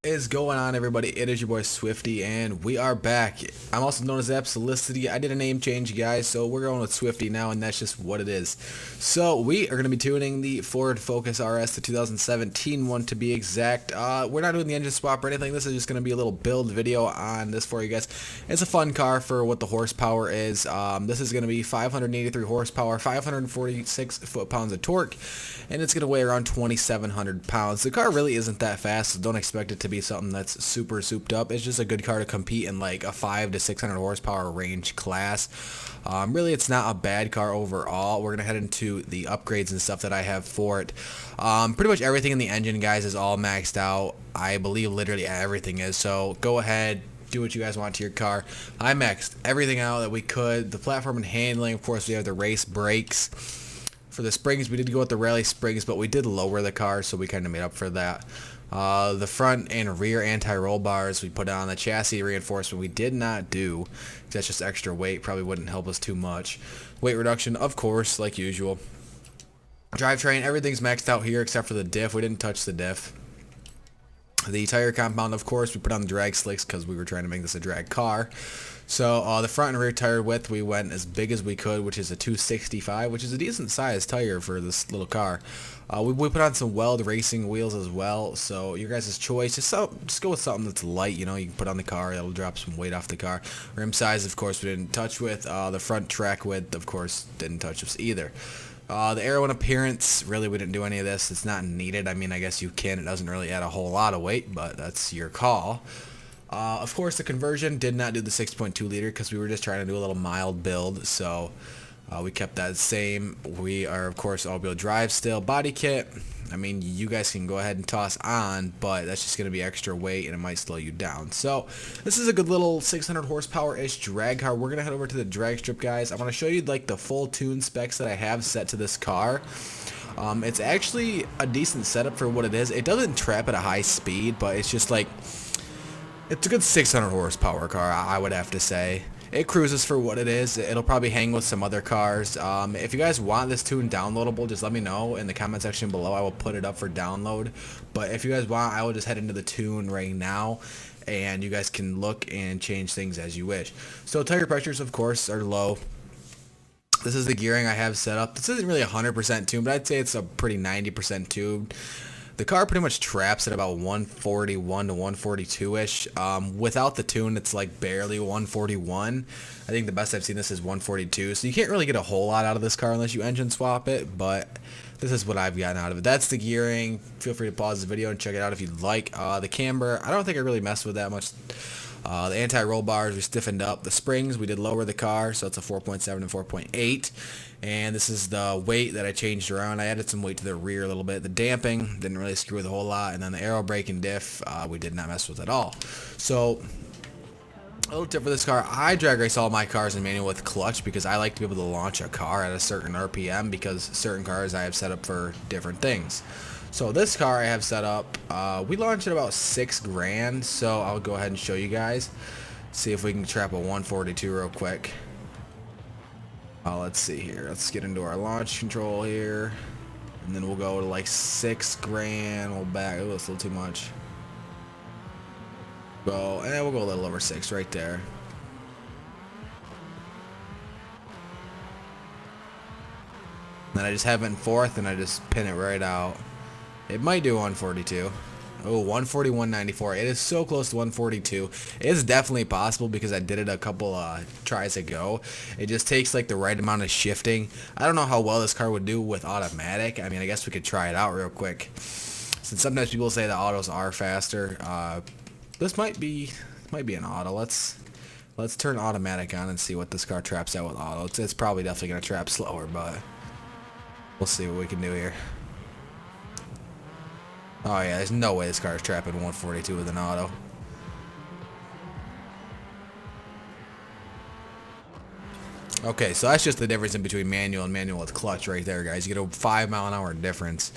Is going on, everybody? It is your boy Swifty, and we are back. I'm also known as Absolicity. I did a name change, guys, so we're going with Swifty now, and that's just what it is. So we are going to be tuning the Ford Focus RS, the 2017 one to be exact. We're not doing the engine swap or anything. This is just going to be a little build video on this for you guys. It's a fun car for what the horsepower is. This is going to be 583 horsepower, 546 foot-pounds of torque, and it's going to weigh around 2,700 pounds. The car really isn't that fast, so don't expect it to be something that's super souped up. It's just a good car to compete in like a 500 to 600 horsepower range class. Really, it's not a bad car overall. We're gonna head into the upgrades and stuff that I have for it. Pretty much everything in the engine, guys, is all maxed out. I believe literally everything is, so go ahead, do what you guys want to your car. I maxed everything out that we could. The platform and handling, of course, we have the race brakes. For the springs, we did go with the rally springs, but we did lower the car, so we kind of made up for that. The front and rear anti-roll bars we put on. The chassis reinforcement we did not do. That's just extra weight. Probably wouldn't help us too much. Weight reduction, of course, like usual. Drivetrain, everything's maxed out here except for the diff. We didn't touch the diff. The tire compound, of course, we put on the drag slicks because we were trying to make this a drag car. So the front and rear tire width, we went as big as we could, which is a 265, which is a decent size tire for this little car. We put on some weld racing wheels as well, so your guys' choice. Just go with something that's light, you know, you can put on the car, it'll drop some weight off the car. Rim size, of course, we didn't touch with. The front track width, of course, didn't touch with either. The aero and appearance, really we didn't do any of this. It's not needed. I mean, I guess you can. It doesn't really add a whole lot of weight, but that's your call. Of course, the conversion did not do the 6.2 liter because we were just trying to do a little mild build, so we kept that same. We are, of course, all-wheel drive still. Body kit, I mean, you guys can go ahead and toss on, but that's just going to be extra weight and it might slow you down. So this is a good little 600 horsepower-ish drag car. We're going to head over to the drag strip, guys. I want to show you like the full tune specs that I have set to this car. It's actually a decent setup for what it is. It doesn't trap at a high speed, but it's just like, it's a good 600 horsepower car, I would have to say. It cruises for what it is. It'll probably hang with some other cars. If you guys want this tune downloadable, just let me know in the comment section below. I will put it up for download. But if you guys want, I will just head into the tune right now, and you guys can look and change things as you wish. So tire pressures, of course, are low. This is the gearing I have set up. This isn't really 100% tuned, but I'd say it's a pretty 90% tuned. The car pretty much traps at about 141 to 142-ish. Without the tune, it's like barely 141. I think the best I've seen this is 142. So you can't really get a whole lot out of this car unless you engine swap it, but this is what I've gotten out of it. That's the gearing. Feel free to pause the video and check it out if you'd like. The camber, I don't think I really messed with that much. The anti-roll bars, we stiffened up. The springs, we did lower the car, so it's a 4.7 and 4.8. And this is the weight that I changed around. I added some weight to the rear a little bit. The damping, didn't really screw with a whole lot. And then the aero brake and diff, we did not mess with at all. So, a little tip for this car, I drag race all my cars in manual with clutch because I like to be able to launch a car at a certain RPM because certain cars I have set up for different things. So this car I have set up, we launched at about $6 grand, so I'll go ahead and show you guys. See if we can trap a 142 real quick. Let's see here. Let's get into our launch control here, and then we'll go to like $6 grand. We'll back. Oh, that's a little too much. We'll go a little over 6 right there. Then I just have it in fourth, and I just pin it right out. It might do 142. Oh, 141.94. It is so close to 142. It is definitely possible because I did it a couple tries ago. It just takes like the right amount of shifting. I don't know how well this car would do with automatic. I mean, I guess we could try it out real quick. Since sometimes people say the autos are faster. This might be an auto. Let's turn automatic on and see what this car traps out with auto. It's probably definitely gonna trap slower, but we'll see what we can do here. Oh yeah, there's no way this car is trapping 142 with an auto. Okay, so that's just the difference in between manual and manual with clutch right there, guys. You get a 5 mile an hour difference.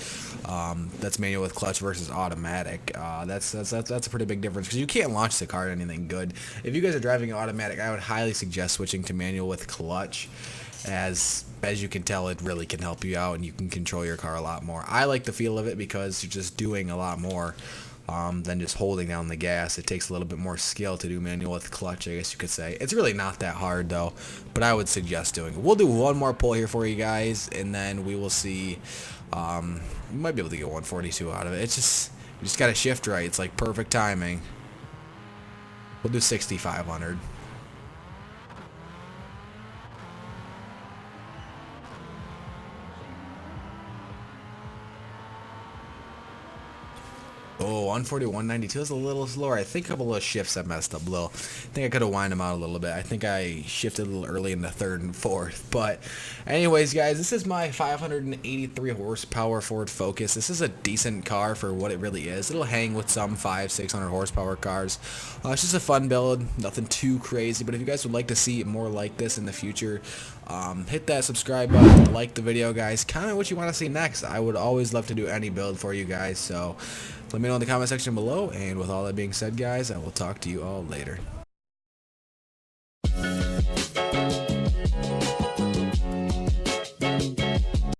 That's manual with clutch versus automatic. That's a pretty big difference because you can't launch the car at anything good. If you guys are driving automatic, I would highly suggest switching to manual with clutch. As you can tell, it really can help you out and you can control your car a lot more. I like the feel of it because you're just doing a lot more than just holding down the gas. It takes a little bit more skill to do manual with clutch, I guess you could say. It's really not that hard though, but I would suggest doing it. We'll do one more pull here for you guys, and then we will see. We might be able to get 142 out of it. It's just, you just gotta shift right. It's like perfect timing. We'll do 6,500. Oh, 140, 192 is a little slower. I think a couple of shifts I messed up a little. I think I could have wound them out a little bit. I think I shifted a little early in the third and fourth. But anyways, guys, this is my 583 horsepower Ford Focus. This is a decent car for what it really is. It'll hang with some 500-600 horsepower cars. It's just a fun build, nothing too crazy. But if you guys would like to see more like this in the future, hit that subscribe button, like the video, guys. Comment what you want to see next. I would always love to do any build for you guys, so let me know in the comment section below. And with all that being said, guys, I will talk to you all later.